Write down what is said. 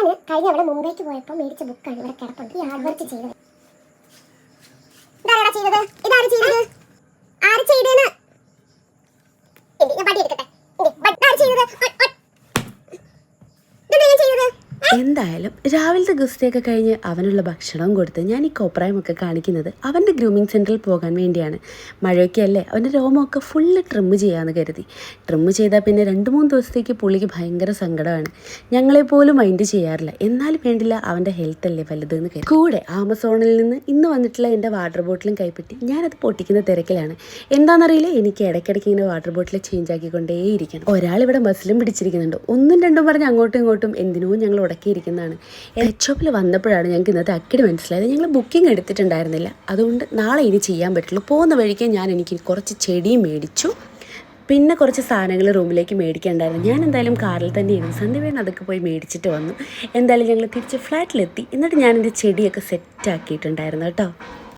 ഞാൻ കഴിഞ്ഞ അവിടെ മുംബൈക്ക് പോയപ്പോൾ മേടിച്ച ബുക്കാണ് ഇവിടെ കിടപ്പുണ്ട്. ഈ ഹാർഡ് വർക്ക് ചെയ്തത് ഇതാരാ ചെയ്തത്? ഇതാര് ചെയ്തത്? ആര് ചെയ്തേന്ന്? ഞാൻ പട്ടി എടുക്കട്ടെ. ഇതാര് ചെയ്തത്? ഇതെന്താ ഞാൻ ചെയ്തത്? എന്തായാലും രാവിലത്തെ ഗുസ്തിയൊക്കെ കഴിഞ്ഞ് അവനുള്ള ഭക്ഷണവും കൊടുത്ത് ഞാൻ ഈ കോപ്രായമൊക്കെ കാണിക്കുന്നത് അവൻ്റെ ഗ്രൂമിങ് സെൻറ്ററിൽ പോകാൻ വേണ്ടിയാണ്. മഴയൊക്കെ അല്ലേ, അവൻ്റെ രോമമൊക്കെ ഫുള്ള് ട്രിമ്മ് ചെയ്യാമെന്ന് കരുതി. ട്രിമ്മ് ചെയ്താൽ പിന്നെ 2-3 ദിവസത്തേക്ക് പുള്ളിക്ക് ഭയങ്കര സങ്കടമാണ്. ഞങ്ങളെപ്പോലും മൈൻഡ് ചെയ്യാറില്ല. എന്നാലും വേണ്ടില്ല, അവൻ്റെ ഹെൽത്ത് അല്ലേ വലുതെന്ന് കരുതി. കൂടെ ആമസോണിൽ നിന്ന് ഇന്ന് വന്നിട്ടുള്ള എൻ്റെ വാട്ടർ ബോട്ടിലും കൈപ്പറ്റി ഞാനത് പൊട്ടിക്കുന്ന തിരക്കിലാണ്. എന്താണെന്നറിയില്ല, എനിക്ക് ഇടയ്ക്കിടയ്ക്ക് ഇങ്ങനെ വാട്ടർ ബോട്ടിൽ ചേഞ്ച് ആക്കിക്കൊണ്ടേയിരിക്കണം. ഒരാളിവിടെ ബസ്സിലും പിടിച്ചിരിക്കുന്നുണ്ട്. 1-2 പറഞ്ഞ് അങ്ങോട്ടും ഇങ്ങോട്ടും എന്തിനോ ഞങ്ങൾ ഇരിക്കുന്നതാണ്. ഷോപ്പിൽ വന്നപ്പോഴാണ് ഞങ്ങൾക്ക് ഇന്നത്തെ അക്കിടി മനസ്സിലായത്. ഞങ്ങൾ ബുക്കിംഗ് എടുത്തിട്ടുണ്ടായിരുന്നില്ല. അതുകൊണ്ട് നാളെ ഇനി ചെയ്യാൻ പറ്റുള്ളൂ. പോകുന്ന വഴിക്ക് എനിക്ക് കുറച്ച് ചെടിയും മേടിച്ചു. പിന്നെ കുറച്ച് സാധനങ്ങൾ റൂമിലേക്ക് മേടിക്കേണ്ടായിരുന്നു. ഞാൻ എന്തായാലും കാറിൽ തന്നെയായിരുന്നു. സന്ധ്യ അതൊക്കെ പോയി മേടിച്ചിട്ട് വന്നു. എന്തായാലും ഞങ്ങൾ തിരിച്ച് ഫ്ലാറ്റിലെത്തി. എന്നിട്ട് ഞാൻ എൻ്റെ ചെടിയൊക്കെ സെറ്റാക്കിയിട്ടുണ്ടായിരുന്നു കേട്ടോ.